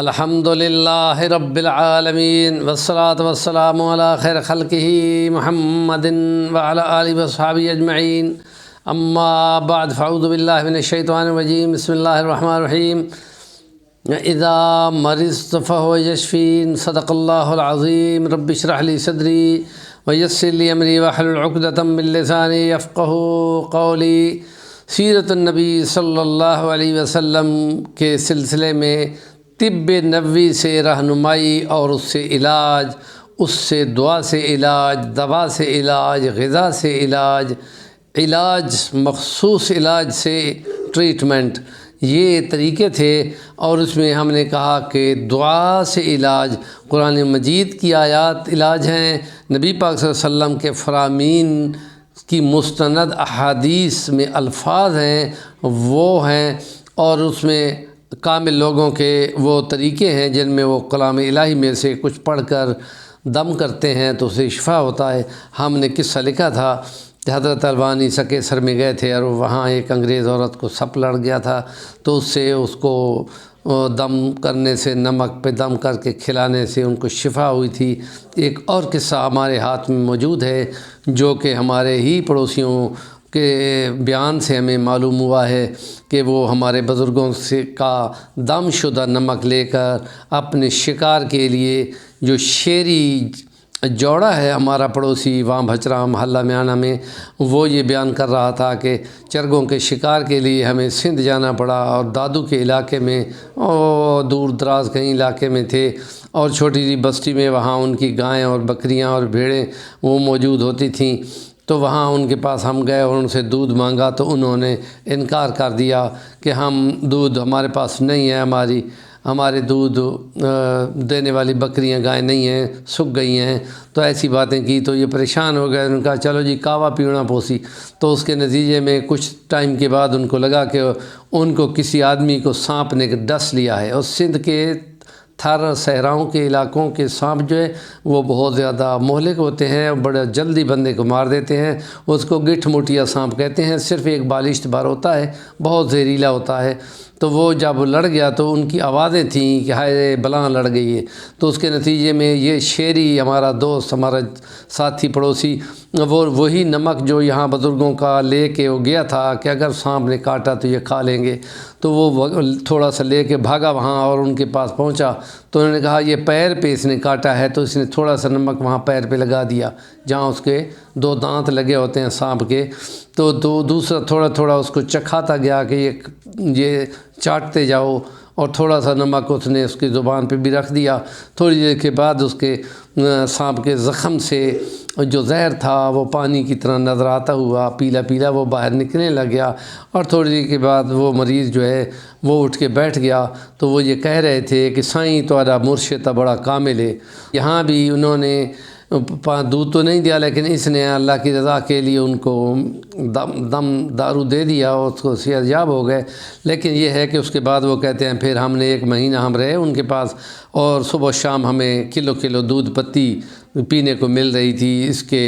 الحمد للہ رب العالمین والصلاة والسلام علی خیر خلقہ محمد وعلی آلہ وصحبہ اجمعین، اما بعد فاعوذ باللہ من الشیطان الرجیم، بسم اللہ الرحمن الرحیم۔ اذا مرضت فهو یشفین، صدق اللہ العظیم۔ رب اشرح لی صدری ویسر لی امری واحلل عقدۃ من لسانی یفقہوا قولی۔ سیرت النبی صلی اللہ علیہ وسلم کے سلسلے میں طب نبوی سے رہنمائی اور اس سے علاج، اس سے دعا سے علاج، دوا سے علاج، غذا سے علاج، مخصوص علاج سے ٹریٹمنٹ، یہ طریقے تھے۔ اور اس میں ہم نے کہا کہ دعا سے علاج، قرآن مجید کی آیات علاج ہیں، نبی پاک صلی اللہ علیہ وسلم کے فرامین کی مستند احادیث میں الفاظ ہیں وہ ہیں، اور اس میں کامل لوگوں کے وہ طریقے ہیں جن میں وہ کلام الہی میں سے کچھ پڑھ کر دم کرتے ہیں تو اسے شفا ہوتا ہے۔ ہم نے قصہ لکھا تھا کہ حضرت البانی سکے سر میں گئے تھے اور وہاں ایک انگریز عورت کو سپ لڑ گیا تھا، تو اس سے اس کو دم کرنے سے، نمک پہ دم کر کے کھلانے سے ان کو شفا ہوئی تھی۔ ایک اور قصہ ہمارے ہاتھ میں موجود ہے جو کہ ہمارے ہی پڑوسیوں کے بیان سے ہمیں معلوم ہوا ہے کہ وہ ہمارے بزرگوں سے کا دم شدہ نمک لے کر اپنے شکار کے لیے، جو شیری جوڑا ہے ہمارا پڑوسی وہاں بھچرا محلہ میانہ میں، وہ یہ بیان کر رہا تھا کہ چرگوں کے شکار کے لیے ہمیں سندھ جانا پڑا، اور دادو کے علاقے میں اور دور دراز کہیں علاقے میں تھے، اور چھوٹی سی بستی میں وہاں ان کی گائیں اور بکریاں اور بھیڑیں وہ موجود ہوتی تھیں۔ تو وہاں ان کے پاس ہم گئے اور ان سے دودھ مانگا تو انہوں نے انکار کر دیا کہ دودھ ہمارے پاس نہیں ہے، ہمارے دودھ دینے والی بکریاں گائیں نہیں ہیں، سوکھ گئی ہیں۔ تو ایسی باتیں کی تو یہ پریشان ہو گئے، ان کا چلو جی کعوہ پیونا پوسی۔ تو اس کے نتیجے میں کچھ ٹائم کے بعد ان کو لگا کہ ان کو کسی آدمی کو سانپ نے ڈس لیا ہے، اور سندھ کے تھر صحراؤں کے علاقوں کے سانپ جو ہے وہ بہت زیادہ مہلک ہوتے ہیں اور بڑا جلدی بندے کو مار دیتے ہیں۔ اس کو گٹھ موٹیا سانپ کہتے ہیں، صرف ایک بالشت بار ہوتا ہے، بہت زہریلا ہوتا ہے۔ تو وہ جب لڑ گیا تو ان کی آوازیں تھیں کہ ہائے بلاں لڑ گئی ہے۔ تو اس کے نتیجے میں یہ شیری ہمارا دوست، ہمارا ساتھی پڑوسی، وہی نمک جو یہاں بزرگوں کا لے کے وہ گیا تھا کہ اگر سانپ نے کاٹا تو یہ کھا لیں گے، تو وہ تھوڑا سا لے کے بھاگا وہاں اور ان کے پاس پہنچا تو انہوں نے کہا یہ پیر پہ اس نے کاٹا ہے، تو اس نے تھوڑا سا نمک وہاں پیر پہ لگا دیا جہاں اس کے 2 دانت لگے ہوتے ہیں سانپ کے۔ تو دوسرا تھوڑا تھوڑا اس کو چکھاتا گیا کہ یہ چاٹتے جاؤ، اور تھوڑا سا نمک اس نے اس کی زبان پہ بھی رکھ دیا۔ تھوڑی دیر کے بعد اس کے سانپ کے زخم سے جو زہر تھا وہ پانی کی طرح نظر آتا ہوا پیلا پیلا وہ باہر نکلنے لگ گیا، اور تھوڑی دیر کے بعد وہ مریض جو ہے وہ اٹھ کے بیٹھ گیا۔ تو وہ یہ کہہ رہے تھے کہ سائیں تمہارا مرشد بڑا کامل ہے۔ یہاں بھی انہوں نے دودھ تو نہیں دیا، لیکن اس نے اللہ کی رضا کے لیے ان کو دم دارو دے دیا اور اس کو صحت یاب ہو گئے۔ لیکن یہ ہے کہ اس کے بعد وہ کہتے ہیں پھر ہم نے 1 مہینہ ہم رہے ان کے پاس، اور صبح و شام ہمیں کلو دودھ پتی پینے کو مل رہی تھی، اس کے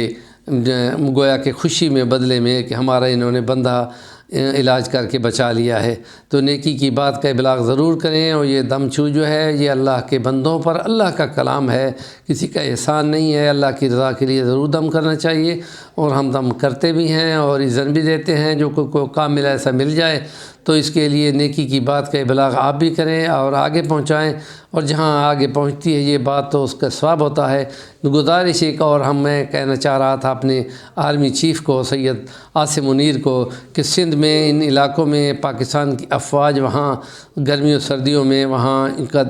گویا کہ خوشی میں بدلے میں کہ ہمارا انہوں نے بندہ علاج کر کے بچا لیا ہے۔ تو نیکی کی بات کا ابلاغ ضرور کریں، اور یہ دم چو جو ہے یہ اللہ کے بندوں پر اللہ کا کلام ہے، کسی کا احسان نہیں ہے۔ اللہ کی رضا کے لیے ضرور دم کرنا چاہیے، اور ہم دم کرتے بھی ہیں اور اذن بھی دیتے ہیں جو کوئی کام ملا ایسا مل جائے تو اس کے لیے نیکی کی بات کا ابلاغ آپ بھی کریں اور آگے پہنچائیں، اور جہاں آگے پہنچتی ہے یہ بات تو اس کا ثواب ہوتا ہے۔ گزارش ایک اور میں کہنا چاہ رہا تھا اپنے آرمی چیف کو، سید عاصم منیر کو، کہ سندھ میں ان علاقوں میں پاکستان کی افواج وہاں گرمیوں سردیوں میں وہاں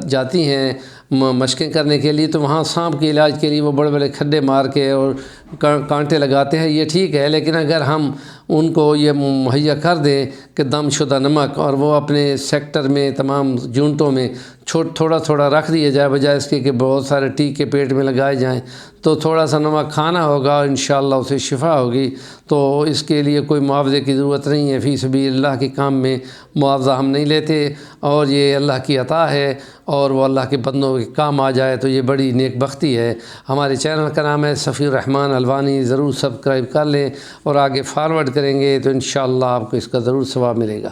جاتی ہیں مشقیں کرنے کے لیے، تو وہاں سانپ کے علاج کے لیے وہ بڑے بڑے کھڈے مار کے اور کانٹے لگاتے ہیں، یہ ٹھیک ہے، لیکن اگر ہم ان کو یہ مہیا کر دیں کہ دم شدہ نمک، اور وہ اپنے سیکٹر میں تمام یونٹوں میں تھوڑا تھوڑا رکھ دیا جائے، بجائے اس کے کہ بہت سارے ٹیکے پیٹ میں لگائے جائیں، تو تھوڑا سا نمک کھانا ہوگا، انشاءاللہ اسے شفا ہوگی۔ تو اس کے لیے کوئی معاوضے کی ضرورت نہیں ہے، فی سبیل اللہ کے کام میں معاوضہ ہم نہیں لیتے، اور یہ اللہ کی عطا ہے، اور وہ اللہ کے بندوں کے کام آ جائے تو یہ بڑی نیک بختی ہے۔ ہمارے چینل کا نام ہے صفی الرحمن البانی، ضرور سبسکرائب کر لیں اور آگے فارورڈ کریں گے تو انشاءاللہ آپ کو اس کا ضرور ثواب ملے گا۔